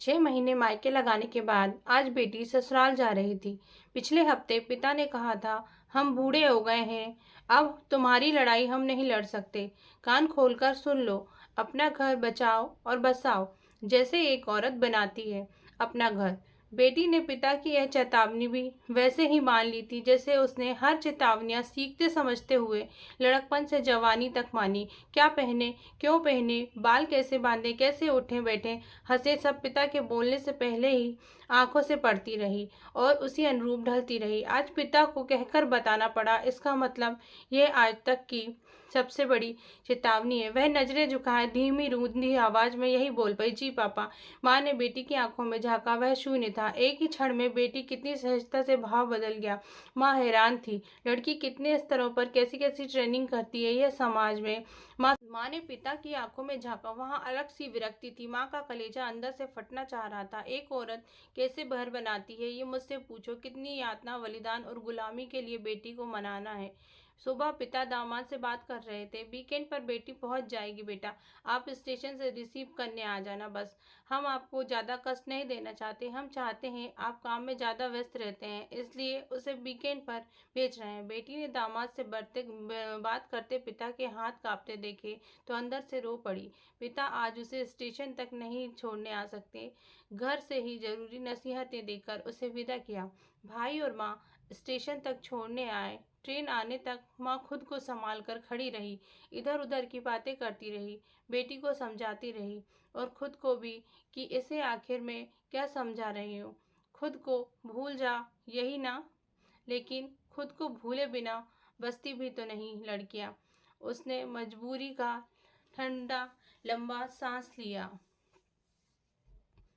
6 महीने मायके लगाने के बाद आज बेटी ससुराल जा रही थी। पिछले हफ्ते पिता ने कहा था, हम बूढ़े हो गए हैं, अब तुम्हारी लड़ाई हम नहीं लड़ सकते। कान खोलकर सुन लो, अपना घर बचाओ और बसाओ, जैसे एक औरत बनाती है अपना घर। बेटी ने पिता की यह चेतावनी भी वैसे ही मान ली थी जैसे उसने हर चेतावनियां सीखते समझते हुए लड़कपन से जवानी तक मानी। क्या पहने, क्यों पहने, बाल कैसे बांधे, कैसे उठे बैठे, हंसे, सब पिता के बोलने से पहले ही आंखों से पड़ती रही और उसी अनुरूप ढलती रही। आज पिता को कहकर बताना पड़ा, इसका मतलब यह आज तक की सबसे बड़ी चेतावनी है। वह नजरें झुकाए धीमी रूंधी आवाज में यही बोल पाई, जी पापा। माँ ने बेटी की आंखों में झांका, वह शून्य था। एक ही क्षण में बेटी कितनी सहजता से भाव बदल गया। माँ हैरान थी, लड़की कितने स्तरों पर कैसी कैसी ट्रेनिंग करती है यह समाज में। माँ ने पिता की आंखों में झांका, वहां अलग सी विरक्ति थी। माँ का कलेजा अंदर से फटना चाह रहा था। एक औरत कैसे घर बनाती है ये मुझसे पूछो, कितनी यातना, बलिदान और गुलामी के लिए बेटी को मनाना है। सुबह पिता दामाद से बात कर रहे थे, वीकेंड पर बेटी पहुंच जाएगी बेटा, आप स्टेशन से रिसीव करने आ जाना बस। हम आपको ज़्यादा कष्ट नहीं देना चाहते, हम चाहते हैं, आप काम में ज़्यादा व्यस्त रहते हैं इसलिए उसे वीकेंड पर भेज रहे हैं। बेटी ने दामाद से बात करते पिता के हाथ कांपते देखे तो अंदर से रो पड़ी। पिता आज उसे स्टेशन तक नहीं छोड़ने आ सकते। घर से ही जरूरी नसीहतें देकर उसे विदा किया। भाई और माँ स्टेशन तक छोड़ने आए। ट्रेन आने तक माँ खुद को संभाल कर खड़ी रही, इधर उधर की बातें करती रही, बेटी को समझाती रही और खुद को भी कि इसे आखिर में क्या समझा रही हूँ। खुद को भूल जा, यही ना। लेकिन खुद को भूले बिना बसती भी तो नहीं लड़कियां। उसने मजबूरी का ठंडा लंबा सांस लिया।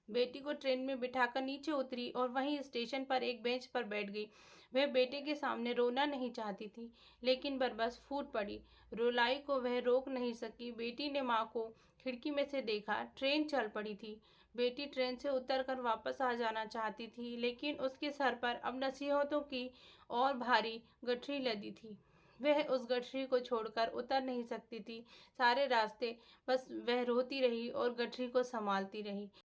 बेटी को ट्रेन में बिठाकर नीचे उतरी और वहीं स्टेशन पर एक बेंच पर बैठ गई। वह बेटे के सामने रोना नहीं चाहती थी, लेकिन बस फूट पड़ी। रुलाई को वह रोक नहीं सकी। बेटी ने माँ को खिड़की में से देखा। ट्रेन चल पड़ी थी। बेटी ट्रेन से उतरकर वापस आ जाना चाहती थी, लेकिन उसके सर पर अब नसीहतों की और भारी गठरी लदी थी। वह उस गठरी को छोड़कर उतर नहीं सकती थी। सारे रास्ते बस वह रोती रही और गठरी को संभालती रही।